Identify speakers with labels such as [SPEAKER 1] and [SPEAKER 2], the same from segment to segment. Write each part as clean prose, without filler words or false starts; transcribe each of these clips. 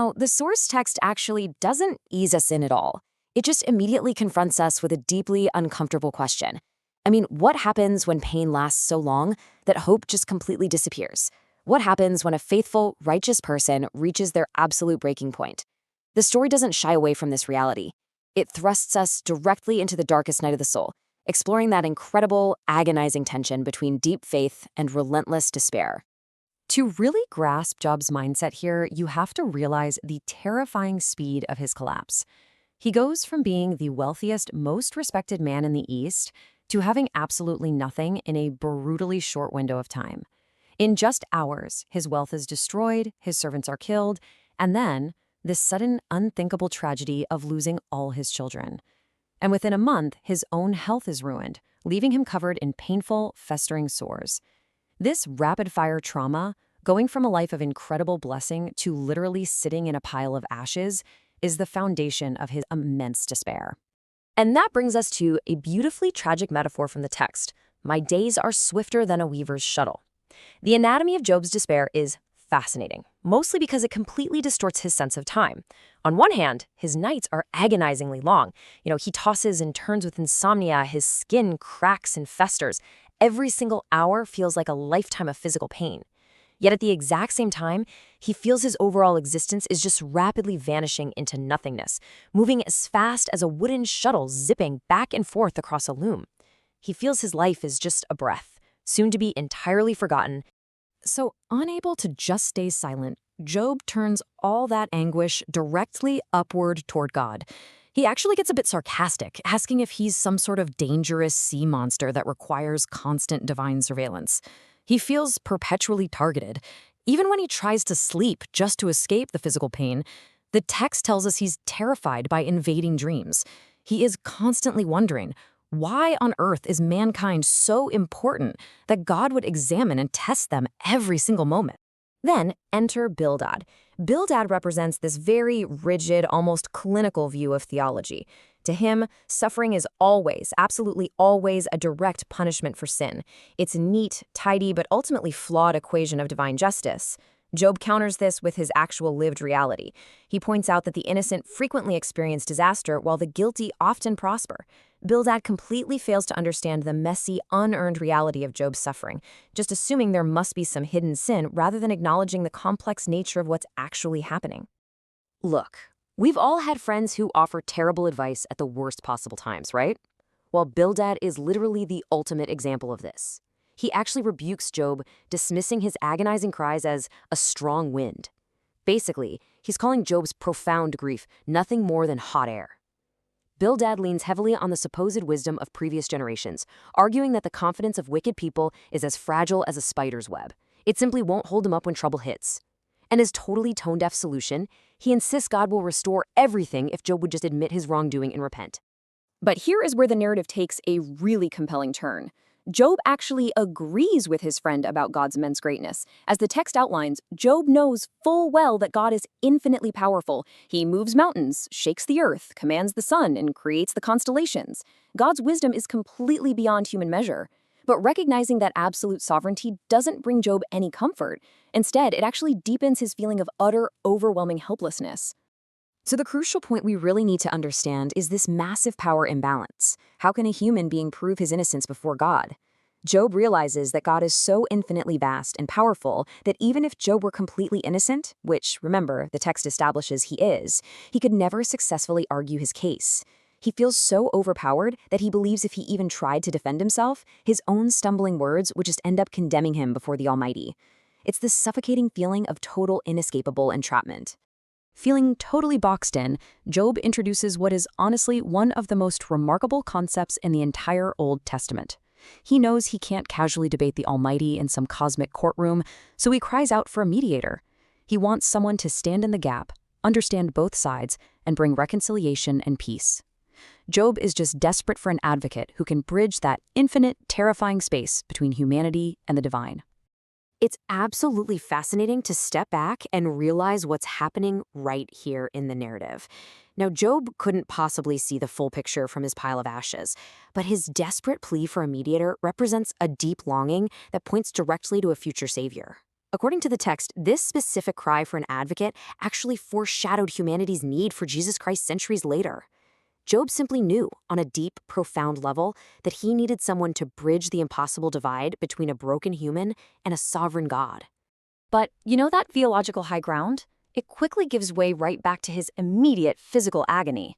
[SPEAKER 1] Now, the source text actually doesn't ease us in at all. It just immediately confronts us with a deeply uncomfortable question. I mean, what happens when pain lasts so long that hope just completely disappears? What happens when a faithful, righteous person reaches their absolute breaking point? The story doesn't shy away from this reality. It thrusts us directly into the darkest night of the soul, exploring that incredible, agonizing tension between deep faith and relentless despair. To really grasp Job's mindset here, you have to realize the terrifying speed of his collapse. He goes from being the wealthiest, most respected man in the East to having absolutely nothing in a brutally short window of time. In just hours, his wealth is destroyed, his servants are killed, and then this sudden, unthinkable tragedy of losing all his children. And within a month, his own health is ruined, leaving him covered in painful, festering sores. This rapid-fire trauma, going from a life of incredible blessing to literally sitting in a pile of ashes, is the foundation of his immense despair. And that brings us to a beautifully tragic metaphor from the text. My days are swifter than a weaver's shuttle. The anatomy of Job's despair is fascinating, mostly because it completely distorts his sense of time. On one hand, his nights are agonizingly long. He tosses and turns with insomnia, his skin cracks and festers. Every single hour feels like a lifetime of physical pain. Yet at the exact same time, he feels his overall existence is just rapidly vanishing into nothingness, moving as fast as a wooden shuttle zipping back and forth across a loom. He feels his life is just a breath, soon to be entirely forgotten. So, unable to just stay silent, Job turns all that anguish directly upward toward God. He actually gets a bit sarcastic, asking if he's some sort of dangerous sea monster that requires constant divine surveillance. He feels perpetually targeted. Even when he tries to sleep just to escape the physical pain, the text tells us he's terrified by invading dreams. He is constantly wondering, why on earth is mankind so important that God would examine and test them every single moment? Then enter Bildad. Bildad represents this very rigid, almost clinical view of theology. To him, suffering is always, absolutely always, a direct punishment for sin. It's a neat, tidy, but ultimately flawed equation of divine justice. Job counters this with his actual lived reality. He points out that the innocent frequently experience disaster while the guilty often prosper. Bildad completely fails to understand the messy, unearned reality of Job's suffering, just assuming there must be some hidden sin rather than acknowledging the complex nature of what's actually happening. Look, we've all had friends who offer terrible advice at the worst possible times, right? Well, Bildad is literally the ultimate example of this. He actually rebukes Job, dismissing his agonizing cries as a strong wind. Basically, he's calling Job's profound grief nothing more than hot air. Bildad leans heavily on the supposed wisdom of previous generations, arguing that the confidence of wicked people is as fragile as a spider's web. It simply won't hold him up when trouble hits. And his totally tone-deaf solution, he insists God will restore everything if Job would just admit his wrongdoing and repent. But here is where the narrative takes a really compelling turn. Job actually agrees with his friend about God's immense greatness. As the text outlines, Job knows full well that God is infinitely powerful. He moves mountains, shakes the earth, commands the sun, and creates the constellations. God's wisdom is completely beyond human measure. But recognizing that absolute sovereignty doesn't bring Job any comfort. Instead, it actually deepens his feeling of utter, overwhelming helplessness. So the crucial point we really need to understand is this massive power imbalance. How can a human being prove his innocence before God? Job realizes that God is so infinitely vast and powerful that even if Job were completely innocent, which, remember, the text establishes he is, he could never successfully argue his case. He feels so overpowered that he believes if he even tried to defend himself, his own stumbling words would just end up condemning him before the Almighty. It's this suffocating feeling of total inescapable entrapment. Feeling totally boxed in, Job introduces what is honestly one of the most remarkable concepts in the entire Old Testament. He knows he can't casually debate the Almighty in some cosmic courtroom, so he cries out for a mediator. He wants someone to stand in the gap, understand both sides, and bring reconciliation and peace. Job is just desperate for an advocate who can bridge that infinite, terrifying space between humanity and the divine. It's absolutely fascinating to step back and realize what's happening right here in the narrative. Now, Job couldn't possibly see the full picture from his pile of ashes, but his desperate plea for a mediator represents a deep longing that points directly to a future savior. According to the text, this specific cry for an advocate actually foreshadowed humanity's need for Jesus Christ centuries later. Job simply knew, on a deep, profound level, that he needed someone to bridge the impossible divide between a broken human and a sovereign God. But you know that theological high ground? It quickly gives way right back to his immediate physical agony.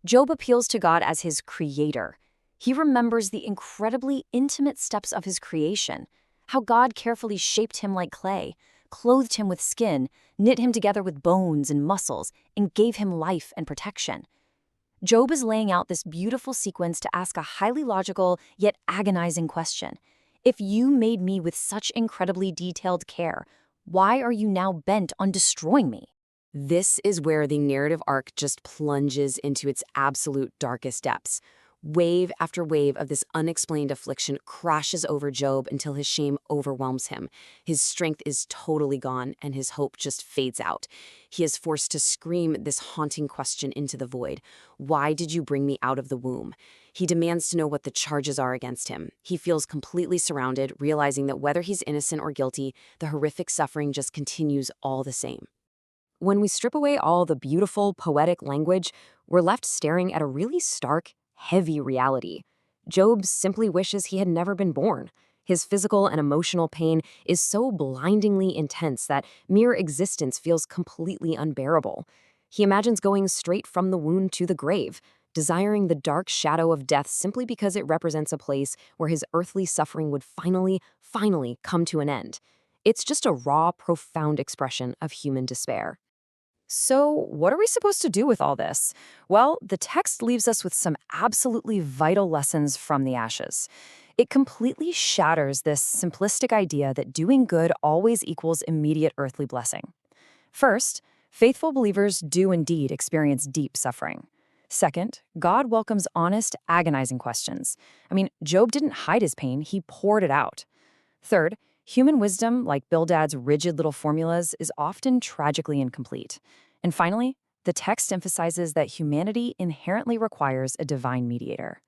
[SPEAKER 1] Job appeals to God as his creator. He remembers the incredibly intimate steps of his creation, how God carefully shaped him like clay, clothed him with skin, knit him together with bones and muscles, and gave him life and protection. Job is laying out this beautiful sequence to ask a highly logical yet agonizing question. If you made me with such incredibly detailed care, why are you now bent on destroying me? This is where the narrative arc just plunges into its absolute darkest depths. Wave after wave of this unexplained affliction crashes over Job until his shame overwhelms him. His strength is totally gone, and his hope just fades out. He is forced to scream this haunting question into the void. Why did you bring me out of the womb? He demands to know what the charges are against him. He feels completely surrounded, realizing that whether he's innocent or guilty, the horrific suffering just continues all the same. When we strip away all the beautiful, poetic language, we're left staring at a really stark, heavy reality. Job simply wishes he had never been born. His physical and emotional pain is so blindingly intense that mere existence feels completely unbearable. He imagines going straight from the wound to the grave, desiring the dark shadow of death simply because it represents a place where his earthly suffering would finally come to an end. It's just a raw, profound expression of human despair. So, what are we supposed to do with all this? Well, the text leaves us with some absolutely vital lessons from the ashes. It completely shatters this simplistic idea that doing good always equals immediate earthly blessing. First, faithful believers do indeed experience deep suffering. Second, God welcomes honest, agonizing questions. Job didn't hide his pain, he poured it out. Third, human wisdom, like Bildad's rigid little formulas, is often tragically incomplete. And finally, the text emphasizes that humanity inherently requires a divine mediator.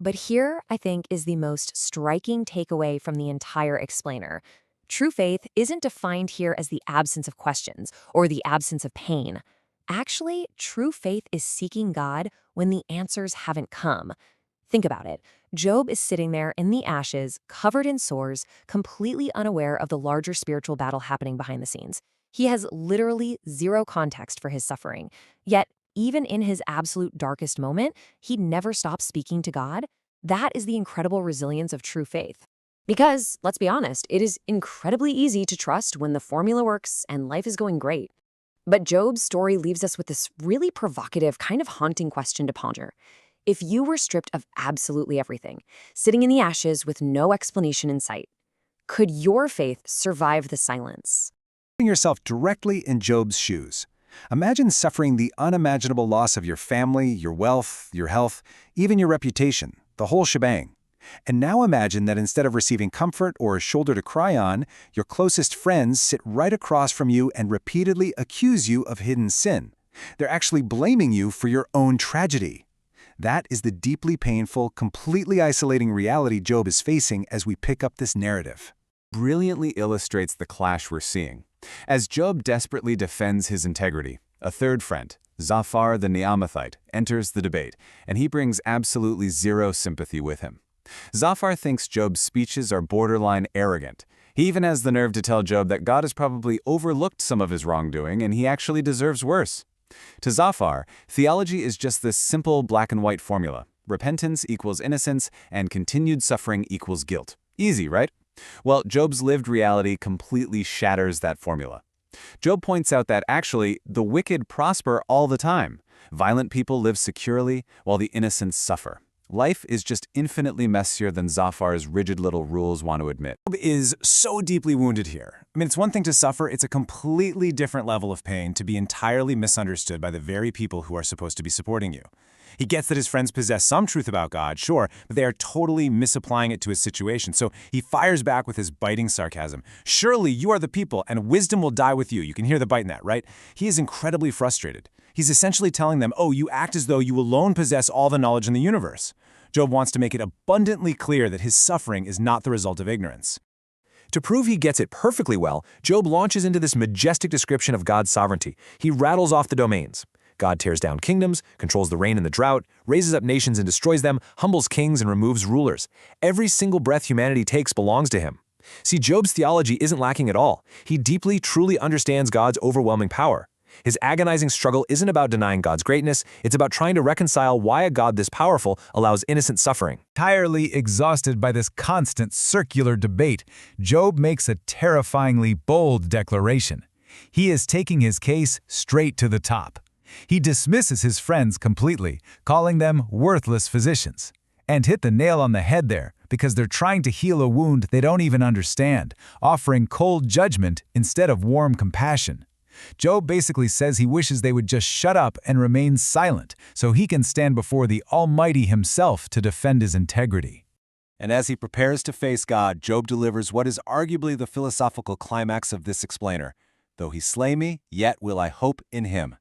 [SPEAKER 1] But here, I think, is the most striking takeaway from the entire explainer. True faith isn't defined here as the absence of questions or the absence of pain. Actually, true faith is seeking God when the answers haven't come. Think about it. Job is sitting there in the ashes, covered in sores, completely unaware of the larger spiritual battle happening behind the scenes. He has literally zero context for his suffering. Yet, even in his absolute darkest moment, he never stops speaking to God. That is the incredible resilience of true faith. Because, let's be honest, it is incredibly easy to trust when the formula works and life is going great. But Job's story leaves us with this really provocative, kind of haunting question to ponder. If you were stripped of absolutely everything, sitting in the ashes with no explanation in sight, could your faith survive the silence?
[SPEAKER 2] Putting yourself directly in Job's shoes. Imagine suffering the unimaginable loss of your family, your wealth, your health, even your reputation, the whole shebang. And now imagine that instead of receiving comfort or a shoulder to cry on, your closest friends sit right across from you and repeatedly accuse you of hidden sin. They're actually blaming you for your own tragedy. That is the deeply painful, completely isolating reality Job is facing as we pick up this narrative.
[SPEAKER 3] Brilliantly illustrates the clash we're seeing. As Job desperately defends his integrity, a third friend, Zophar the Neamathite, enters the debate, and he brings absolutely zero sympathy with him. Zophar thinks Job's speeches are borderline arrogant. He even has the nerve to tell Job that God has probably overlooked some of his wrongdoing and he actually deserves worse. To Zophar, theology is just this simple black and white formula. Repentance equals innocence, and continued suffering equals guilt. Easy, right? Well, Job's lived reality completely shatters that formula. Job points out that actually, the wicked prosper all the time. Violent people live securely, while the innocent suffer. Life is just infinitely messier than Zophar's rigid little rules want to admit.
[SPEAKER 2] Job is so deeply wounded here. It's one thing to suffer, it's a completely different level of pain to be entirely misunderstood by the very people who are supposed to be supporting you. He gets that his friends possess some truth about God, sure, but they are totally misapplying it to his situation, so he fires back with his biting sarcasm. Surely you are the people, and wisdom will die with you. You can hear the bite in that, right? He is incredibly frustrated. He's essentially telling them, oh, you act as though you alone possess all the knowledge in the universe. Job wants to make it abundantly clear that his suffering is not the result of ignorance.
[SPEAKER 4] To prove he gets it perfectly well, Job launches into this majestic description of God's sovereignty. He rattles off the domains. God tears down kingdoms, controls the rain and the drought, raises up nations and destroys them, humbles kings and removes rulers. Every single breath humanity takes belongs to him. See, Job's theology isn't lacking at all. He deeply, truly understands God's overwhelming power. His agonizing struggle isn't about denying God's greatness, it's about trying to reconcile why a God this powerful allows innocent suffering.
[SPEAKER 5] Entirely exhausted by this constant circular debate, Job makes a terrifyingly bold declaration. He is taking his case straight to the top. He dismisses his friends completely, calling them worthless physicians. And hit the nail on the head there, because they're trying to heal a wound they don't even understand, offering cold judgment instead of warm compassion. Job basically says he wishes they would just shut up and remain silent so he can stand before the Almighty himself to defend his integrity.
[SPEAKER 3] And as he prepares to face God, Job delivers what is arguably the philosophical climax of this explainer. Though he slay me, yet will I hope in him.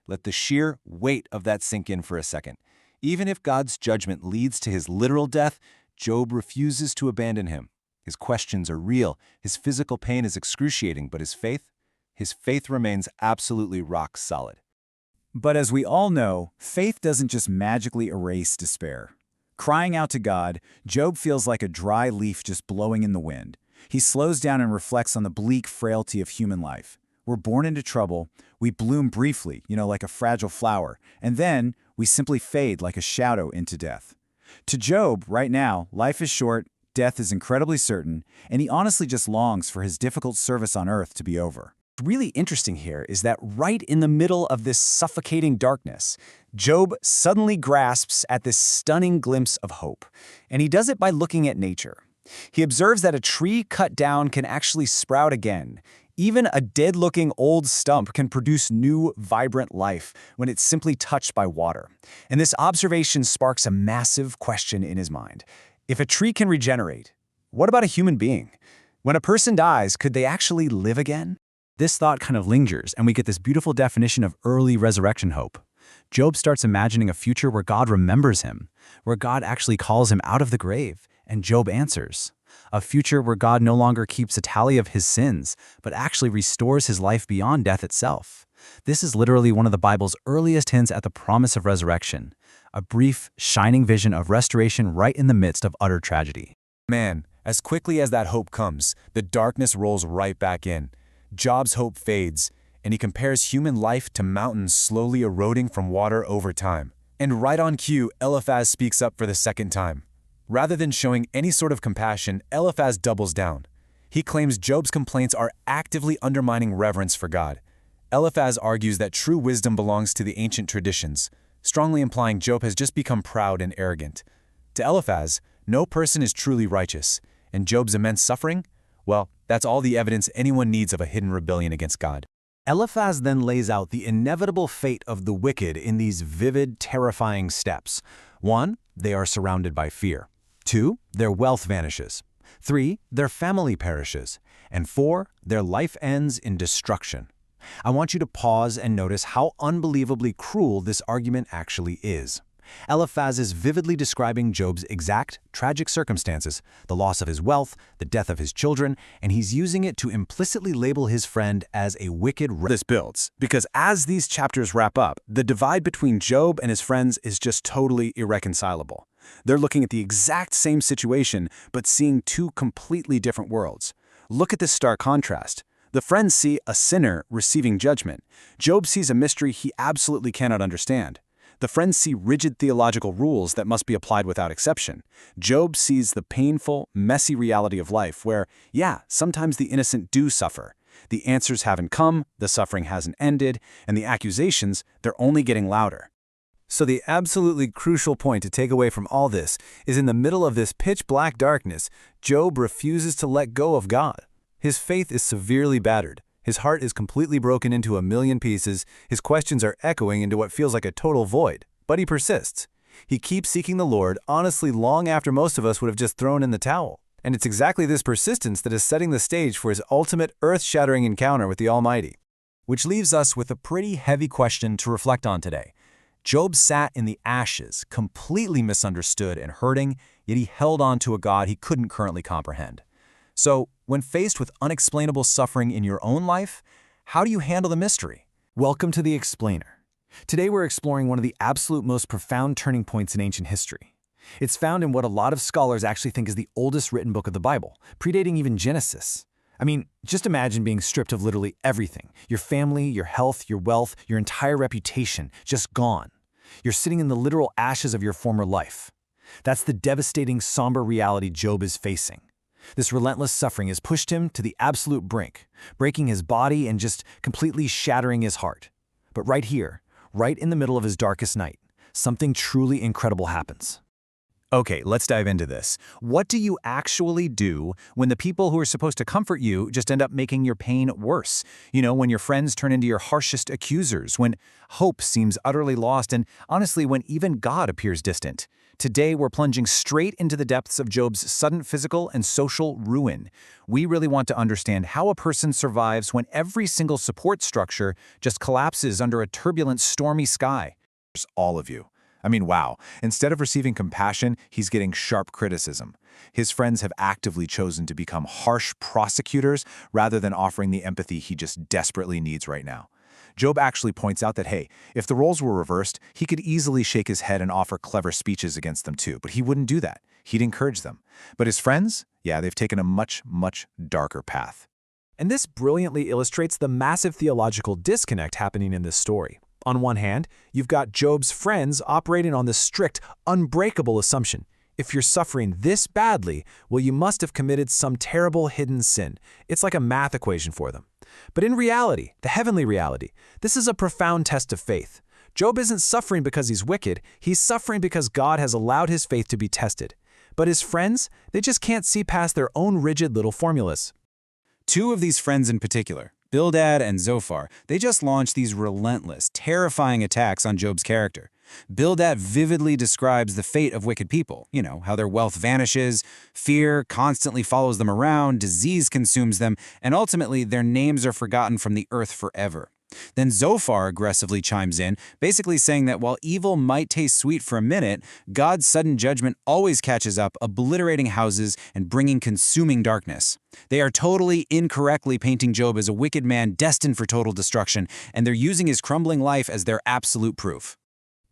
[SPEAKER 3] Let the sheer weight of that sink in for a second. Even if God's judgment leads to his literal death, Job refuses to abandon him. His questions are real, his physical pain is excruciating, but his faith remains absolutely rock solid.
[SPEAKER 6] But as we all know, faith doesn't just magically erase despair. Crying out to God, Job feels like a dry leaf just blowing in the wind. He slows down and reflects on the bleak frailty of human life. We're born into trouble, we bloom briefly, like a fragile flower, and then we simply fade like a shadow into death. To Job, right now, life is short, death is incredibly certain, and he honestly just longs for his difficult service on earth to be over.
[SPEAKER 4] What's really interesting here is that right in the middle of this suffocating darkness, Job suddenly grasps at this stunning glimpse of hope. And he does it by looking at nature. He observes that a tree cut down can actually sprout again. Even a dead-looking old stump can produce new, vibrant life when it's simply touched by water. And this observation sparks a massive question in his mind. If a tree can regenerate, what about a human being? When a person dies, could they actually live again? This thought kind of lingers, and we get this beautiful definition of early resurrection hope. Job starts imagining a future where God remembers him, where God actually calls him out of the grave, and Job answers. A future where God no longer keeps a tally of his sins, but actually restores his life beyond death itself. This is literally one of the Bible's earliest hints at the promise of resurrection, a brief, shining vision of restoration right in the midst of utter tragedy.
[SPEAKER 3] Man, as quickly as that hope comes, the darkness rolls right back in. Job's hope fades, and he compares human life to mountains slowly eroding from water over time. And right on cue, Eliphaz speaks up for the second time. Rather than showing any sort of compassion, Eliphaz doubles down. He claims Job's complaints are actively undermining reverence for God. Eliphaz argues that true wisdom belongs to the ancient traditions, strongly implying Job has just become proud and arrogant. To Eliphaz, no person is truly righteous, and Job's immense suffering? Well, that's all the evidence anyone needs of a hidden rebellion against God.
[SPEAKER 4] Eliphaz then lays out the inevitable fate of the wicked in these vivid, terrifying steps. 1, they are surrounded by fear. 2, their wealth vanishes. 3, their family perishes. And 4, their life ends in destruction. I want you to pause and notice how unbelievably cruel this argument actually is. Eliphaz is vividly describing Job's exact, tragic circumstances, the loss of his wealth, the death of his children, and he's using it to implicitly label his friend as a wicked.
[SPEAKER 2] This builds, because as these chapters wrap up, the divide between Job and his friends is just totally irreconcilable. They're looking at the exact same situation, but seeing two completely different worlds. Look at this stark contrast. The friends see a sinner receiving judgment. Job sees a mystery he absolutely cannot understand. The friends see rigid theological rules that must be applied without exception. Job sees the painful, messy reality of life where, yeah, sometimes the innocent do suffer. The answers haven't come, the suffering hasn't ended, and the accusations, they're only getting louder.
[SPEAKER 4] So the absolutely crucial point to take away from all this is in the middle of this pitch-black darkness, Job refuses to let go of God. His faith is severely battered. His heart is completely broken into a million pieces, his questions are echoing into what feels like a total void. But he persists. He keeps seeking the Lord, honestly long after most of us would have just thrown in the towel. And it's exactly this persistence that is setting the stage for his ultimate earth-shattering encounter with the Almighty. Which leaves us with a pretty heavy question to reflect on today. Job sat in the ashes, completely misunderstood and hurting, yet he held on to a God he couldn't currently comprehend. So, When faced with unexplainable suffering in your own life, how do you handle the mystery? Welcome to The Explainer. Today we're exploring one of the absolute most profound turning points in ancient history. It's found in what a lot of scholars actually think is the oldest written book of the Bible, predating even Genesis. I mean, just imagine being stripped of literally everything. Your family, your health, your wealth, your entire reputation, just gone. You're sitting in the literal ashes of your former life. That's the devastating, somber reality Job is facing. This relentless suffering has pushed him to the absolute brink, breaking his body and just completely shattering his heart. But right here, right in the middle of his darkest night, something truly incredible happens. Okay, let's dive into this. What do you actually do when the people who are supposed to comfort you just end up making your pain worse? When your friends turn into your harshest accusers, when hope seems utterly lost, and honestly, when even God appears distant. Today, we're plunging straight into the depths of Job's sudden physical and social ruin. We really want to understand how a person survives when every single support structure just collapses under a turbulent, stormy sky.
[SPEAKER 3] All of you. I mean, wow. Instead of receiving compassion, he's getting sharp criticism. His friends have actively chosen to become harsh prosecutors rather than offering the empathy he just desperately needs right now. Job actually points out that, hey, if the roles were reversed, he could easily shake his head and offer clever speeches against them too, but he wouldn't do that. He'd encourage them. But his friends, yeah, they've taken a much, much darker path.
[SPEAKER 7] And this brilliantly illustrates the massive theological disconnect happening in this story. On one hand, you've got Job's friends operating on the strict, unbreakable assumption. If you're suffering this badly, well, you must have committed some terrible hidden sin. It's like a math equation for them. But in reality, the heavenly reality, this is a profound test of faith. Job isn't suffering because he's wicked. He's suffering because God has allowed his faith to be tested. But his friends, they just can't see past their own rigid little formulas.
[SPEAKER 6] Two of these friends in particular, Bildad and Zophar, they just launched these relentless, terrifying attacks on Job's character. Bildad vividly describes the fate of wicked people, how their wealth vanishes, fear constantly follows them around, disease consumes them, and ultimately their names are forgotten from the earth forever. Then Zophar aggressively chimes in, basically saying that while evil might taste sweet for a minute, God's sudden judgment always catches up, obliterating houses and bringing consuming darkness. They are totally incorrectly painting Job as a wicked man destined for total destruction, and they're using his crumbling life as their absolute proof.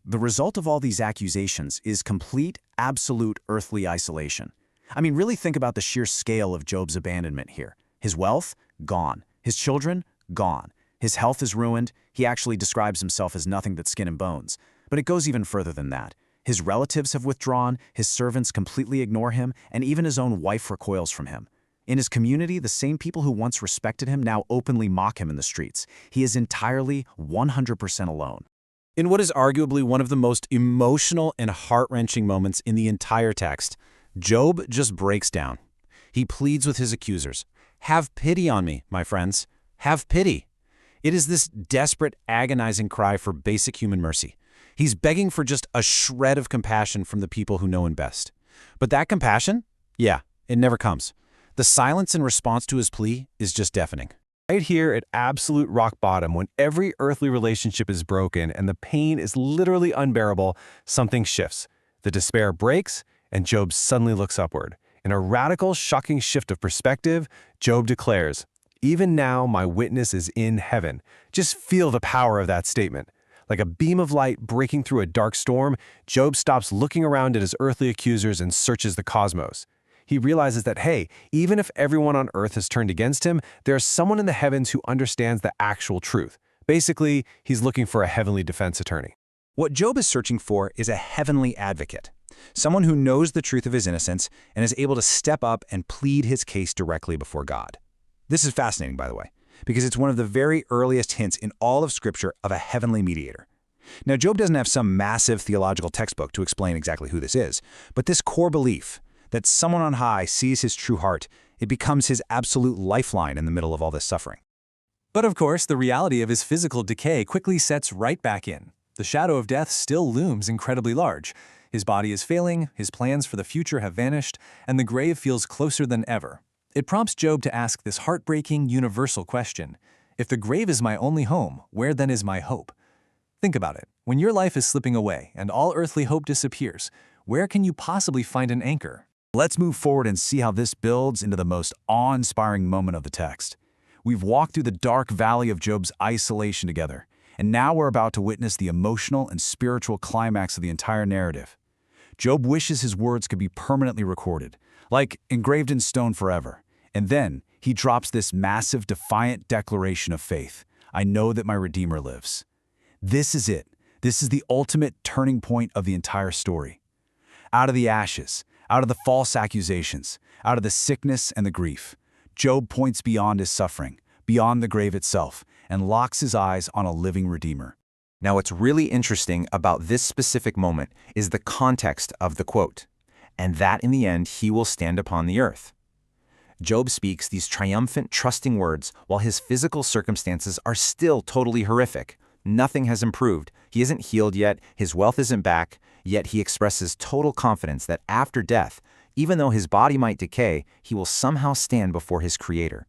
[SPEAKER 4] The result of all these accusations is complete, absolute earthly isolation. I mean, really think about the sheer scale of Job's abandonment here. His wealth? Gone. His children? Gone. His health is ruined. He actually describes himself as nothing but skin and bones. But it goes even further than that. His relatives have withdrawn, his servants completely ignore him, and even his own wife recoils from him. In his community, the same people who once respected him now openly mock him in the streets. He is entirely 100% alone.
[SPEAKER 7] In what is arguably one of the most emotional and heart-wrenching moments in the entire text, Job just breaks down. He pleads with his accusers, "Have pity on me, my friends. Have pity." It is this desperate, agonizing cry for basic human mercy. He's begging for just a shred of compassion from the people who know him best. But that compassion? Yeah, it never comes. The silence in response to his plea is just deafening.
[SPEAKER 5] Right here at absolute rock bottom, when every earthly relationship is broken and the pain is literally unbearable, something shifts. The despair breaks, and Job suddenly looks upward. In a radical, shocking shift of perspective, Job declares, "Even now my witness is in heaven." Just feel the power of that statement. Like a beam of light breaking through a dark storm, Job stops looking around at his earthly accusers and searches the cosmos. He realizes that, hey, even if everyone on earth has turned against him, there's someone in the heavens who understands the actual truth. Basically, he's looking for a heavenly defense attorney.
[SPEAKER 4] What Job is searching for is a heavenly advocate, someone who knows the truth of his innocence and is able to step up and plead his case directly before God. This is fascinating, by the way, because it's one of the very earliest hints in all of Scripture of a heavenly mediator. Now, Job doesn't have some massive theological textbook to explain exactly who this is, but this core belief that someone on high sees his true heart, it becomes his absolute lifeline in the middle of all this suffering.
[SPEAKER 7] But of course, the reality of his physical decay quickly sets right back in. The shadow of death still looms incredibly large. His body is failing, his plans for the future have vanished, and the grave feels closer than ever. It prompts Job to ask this heartbreaking, universal question: if the grave is my only home, where then is my hope? Think about it. When your life is slipping away and all earthly hope disappears, where can you possibly find an anchor?
[SPEAKER 6] Let's move forward and see how this builds into the most awe-inspiring moment of the text. We've walked through the dark valley of Job's isolation together, and now we're about to witness the emotional and spiritual climax of the entire narrative. Job wishes his words could be permanently recorded, like engraved in stone forever. And then he drops this massive, defiant declaration of faith. I know that my Redeemer lives. This is it. This is the ultimate turning point of the entire story. Out of the ashes, out of the false accusations, out of the sickness and the grief, Job points beyond his suffering, beyond the grave itself, and locks his eyes on a living Redeemer.
[SPEAKER 2] Now, what's really interesting about this specific moment is the context of the quote, and that in the end he will stand upon the earth. Job speaks these triumphant, trusting words while his physical circumstances are still totally horrific. Nothing has improved. He isn't healed yet, his wealth isn't back, yet he expresses total confidence that after death, even though his body might decay, he will somehow stand before his Creator.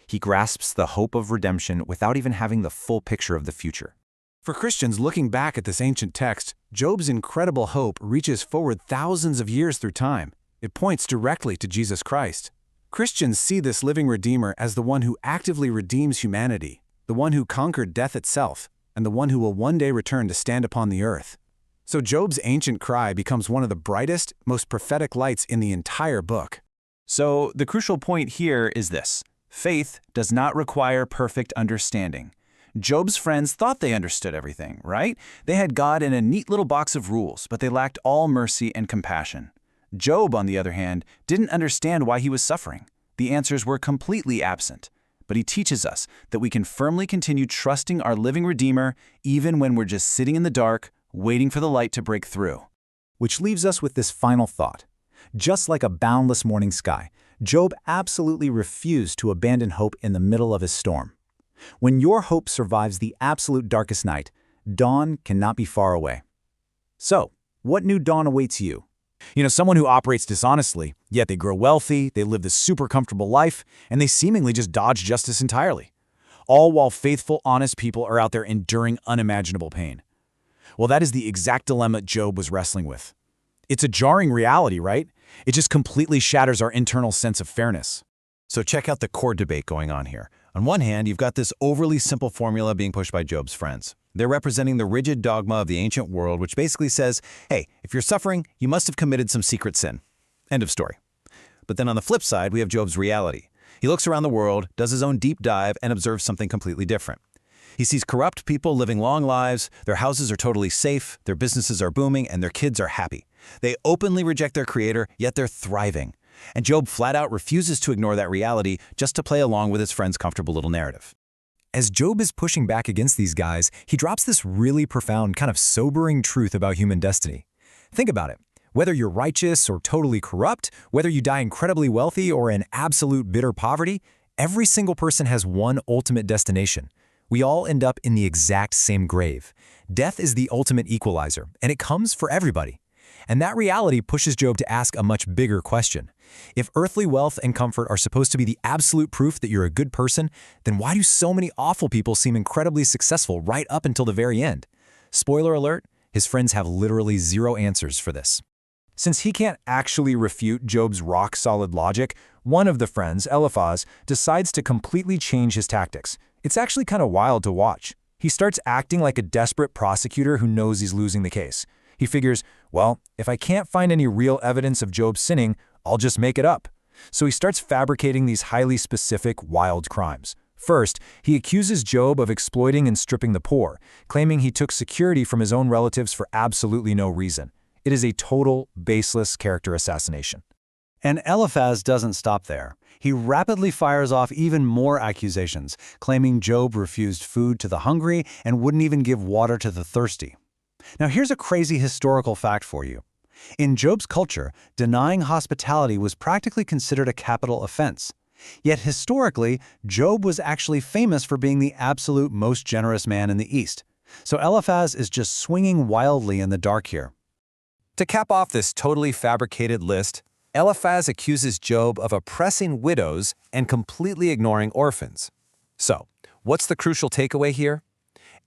[SPEAKER 2] He grasps the hope of redemption without even having the full picture of the future.
[SPEAKER 7] For Christians looking back at this ancient text, Job's incredible hope reaches forward thousands of years through time. It points directly to Jesus Christ. Christians see this living Redeemer as the one who actively redeems humanity, the one who conquered death itself, and the one who will one day return to stand upon the earth. So Job's ancient cry becomes one of the brightest, most prophetic lights in the entire book.
[SPEAKER 6] So the crucial point here is this: faith does not require perfect understanding. Job's friends thought they understood everything, right? They had God in a neat little box of rules, but they lacked all mercy and compassion. Job, on the other hand, didn't understand why he was suffering. The answers were completely absent. But he teaches us that we can firmly continue trusting our living Redeemer even when we're just sitting in the dark, waiting for the light to break through.
[SPEAKER 4] Which leaves us with this final thought. Just like a boundless morning sky, Job absolutely refused to abandon hope in the middle of his storm. When your hope survives the absolute darkest night, dawn cannot be far away. So, what new dawn awaits you?
[SPEAKER 6] Someone who operates dishonestly, yet they grow wealthy, they live this super comfortable life, and they seemingly just dodge justice entirely. All while faithful, honest people are out there enduring unimaginable pain. Well, that is the exact dilemma Job was wrestling with. It's a jarring reality, right? It just completely shatters our internal sense of fairness.
[SPEAKER 3] So check out the core debate going on here. On one hand, you've got this overly simple formula being pushed by Job's friends. They're representing the rigid dogma of the ancient world, which basically says, hey, if you're suffering, you must have committed some secret sin. End of story. But then on the flip side, we have Job's reality. He looks around the world, does his own deep dive, and observes something completely different. He sees corrupt people living long lives, their houses are totally safe, their businesses are booming, and their kids are happy. They openly reject their creator, yet they're thriving. And Job flat out refuses to ignore that reality just to play along with his friend's comfortable little narrative.
[SPEAKER 5] As Job is pushing back against these guys, he drops this really profound, kind of sobering truth about human destiny. Think about it. Whether you're righteous or totally corrupt, whether you die incredibly wealthy or in absolute bitter poverty, every single person has one ultimate destination. We all end up in the exact same grave. Death is the ultimate equalizer, and it comes for everybody. And that reality pushes Job to ask a much bigger question. If earthly wealth and comfort are supposed to be the absolute proof that you're a good person, then why do so many awful people seem incredibly successful right up until the very end? Spoiler alert, his friends have literally zero answers for this.
[SPEAKER 4] Since he can't actually refute Job's rock-solid logic, one of the friends, Eliphaz, decides to completely change his tactics. It's actually kind of wild to watch. He starts acting like a desperate prosecutor who knows he's losing the case. He figures, well, if I can't find any real evidence of Job sinning, I'll just make it up. So he starts fabricating these highly specific, wild crimes. First, he accuses Job of exploiting and stripping the poor, claiming he took security from his own relatives for absolutely no reason. It is a total, baseless character assassination.
[SPEAKER 2] And Eliphaz doesn't stop there. He rapidly fires off even more accusations, claiming Job refused food to the hungry and wouldn't even give water to the thirsty. Now here's a crazy historical fact for you. In Job's culture, denying hospitality was practically considered a capital offense. Yet historically, Job was actually famous for being the absolute most generous man in the East. So Eliphaz is just swinging wildly in the dark here.
[SPEAKER 3] To cap off this totally fabricated list, Eliphaz accuses Job of oppressing widows and completely ignoring orphans. So, what's the crucial takeaway here?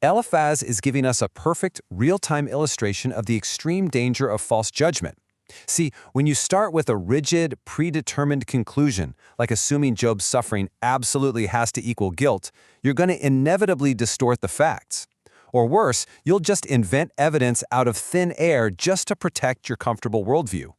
[SPEAKER 3] Eliphaz is giving us a perfect, real-time illustration of the extreme danger of false judgment.
[SPEAKER 2] See, when you start with a rigid, predetermined conclusion, like assuming Job's suffering absolutely has to equal guilt, you're going to inevitably distort the facts. Or worse, you'll just invent evidence out of thin air just to protect your comfortable worldview.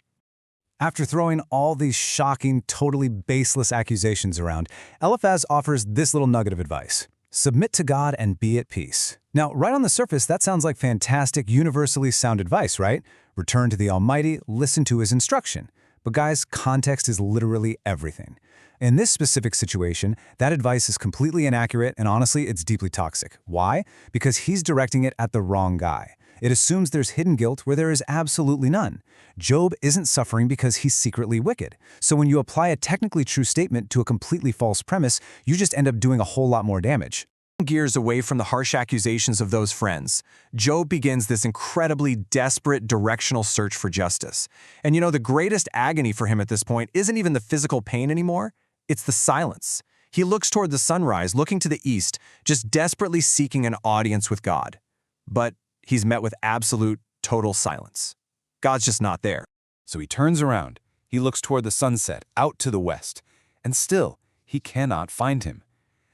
[SPEAKER 7] After throwing all these shocking, totally baseless accusations around, Eliphaz offers this little nugget of advice. Submit to God and be at peace. Now, right on the surface, that sounds like fantastic, universally sound advice, right? Return to the Almighty, listen to His instruction. But guys, context is literally everything. In this specific situation, that advice is completely inaccurate, and honestly, it's deeply toxic. Why? Because he's directing it at the wrong guy. It assumes there's hidden guilt where there is absolutely none. Job isn't suffering because he's secretly wicked. So when you apply a technically true statement to a completely false premise, you just end up doing a whole lot more damage.
[SPEAKER 2] Gears away from the harsh accusations of those friends, Job begins this incredibly desperate directional search for justice. And the greatest agony for him at this point isn't even the physical pain anymore, it's the silence. He looks toward the sunrise, looking to the east, just desperately seeking an audience with God. But he's met with absolute, total silence. God's just not there. So he turns around, he looks toward the sunset, out to the west, and still, he cannot find him.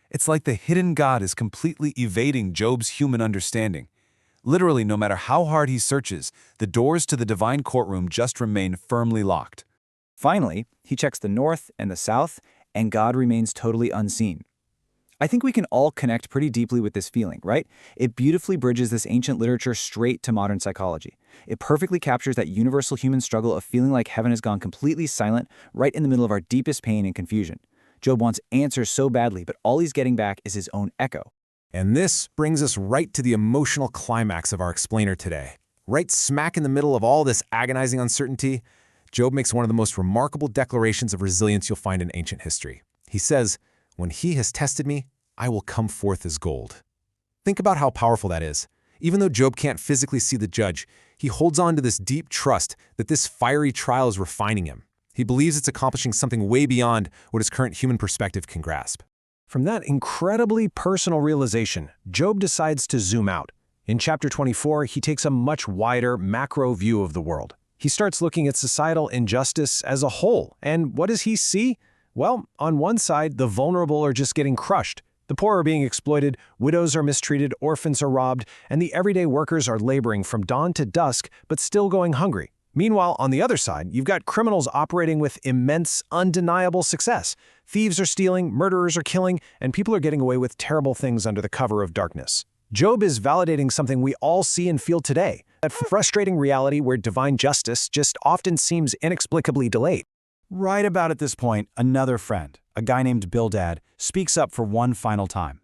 [SPEAKER 2] It's like the hidden God is completely evading Job's human understanding. Literally, no matter how hard he searches, the doors to the divine courtroom just remain firmly locked.
[SPEAKER 6] Finally, he checks the north and the south, and God remains totally unseen. I think we can all connect pretty deeply with this feeling, right? It beautifully bridges this ancient literature straight to modern psychology. It perfectly captures that universal human struggle of feeling like heaven has gone completely silent right in the middle of our deepest pain and confusion. Job wants answers so badly, but all he's getting back is his own echo.
[SPEAKER 7] And this brings us right to the emotional climax of our explainer today. Right smack in the middle of all this agonizing uncertainty, Job makes one of the most remarkable declarations of resilience you'll find in ancient history. He says, "When He has tested me, I will come forth as gold." Think about how powerful that is. Even though Job can't physically see the judge, he holds on to this deep trust that this fiery trial is refining him. He believes it's accomplishing something way beyond what his current human perspective can grasp.
[SPEAKER 8] From that incredibly personal realization, Job decides to zoom out. In chapter 24, he takes a much wider, macro view of the world. He starts looking at societal injustice as a whole, and what does he see? Well, on one side, the vulnerable are just getting crushed. The poor are being exploited, widows are mistreated, orphans are robbed, and the everyday workers are laboring from dawn to dusk, but still going hungry. Meanwhile, on the other side, you've got criminals operating with immense, undeniable success. Thieves are stealing, murderers are killing, and people are getting away with terrible things under the cover of darkness. Job is validating something we all see and feel today, that frustrating reality where divine justice just often seems inexplicably delayed.
[SPEAKER 6] Right about at this point, another friend, a guy named Bildad, speaks up for one final time.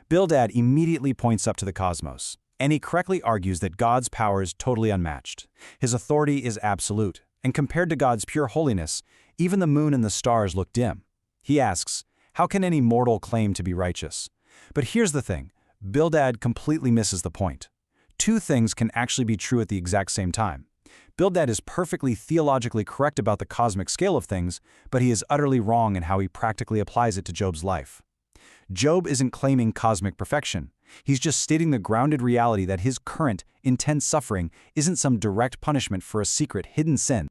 [SPEAKER 6] Bildad immediately points up to the cosmos, and he correctly argues that God's power is totally unmatched. His authority is absolute, and compared to God's pure holiness, even the moon and the stars look dim. He asks, how can any mortal claim to be righteous? But here's the thing, Bildad completely misses the point. Two things can actually be true at the exact same time. Bildad is perfectly theologically correct about the cosmic scale of things, but he is utterly wrong in how he practically applies it to Job's life. Job isn't claiming cosmic perfection. He's just stating the grounded reality that his current, intense suffering isn't some direct punishment for a secret, hidden sin.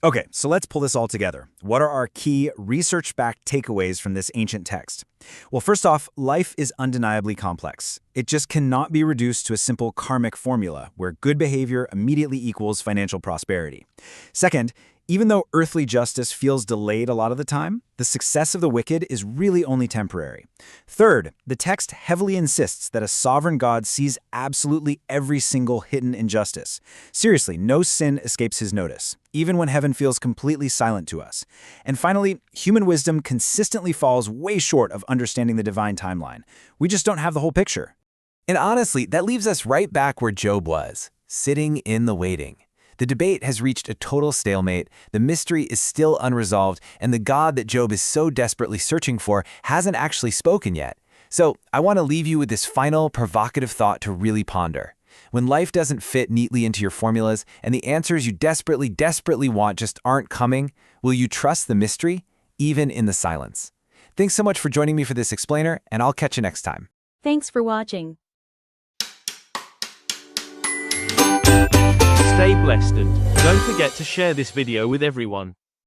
[SPEAKER 6] Okay, so let's pull this all together. What are our key, research-backed takeaways from this ancient text? Well, first off, life is undeniably complex. It just cannot be reduced to a simple karmic formula where good behavior immediately equals financial prosperity. Second, even though earthly justice feels delayed a lot of the time, the success of the wicked is really only temporary. Third, the text heavily insists that a sovereign God sees absolutely every single hidden injustice. Seriously, no sin escapes his notice, even when heaven feels completely silent to us. And finally, human wisdom consistently falls way short of understanding the divine timeline. We just don't have the whole picture.
[SPEAKER 2] And honestly, that leaves us right back where Job was, sitting in the waiting. The debate has reached a total stalemate, the mystery is still unresolved, and the God that Job is so desperately searching for hasn't actually spoken yet. So I want to leave you with this final, provocative thought to really ponder. When life doesn't fit neatly into your formulas, and the answers you desperately, desperately want just aren't coming, will you trust the mystery, even in the silence? Thanks so much for joining me for this explainer, and I'll catch you next time.
[SPEAKER 9] Thanks for watching. Stay blessed and don't forget to share this video with everyone.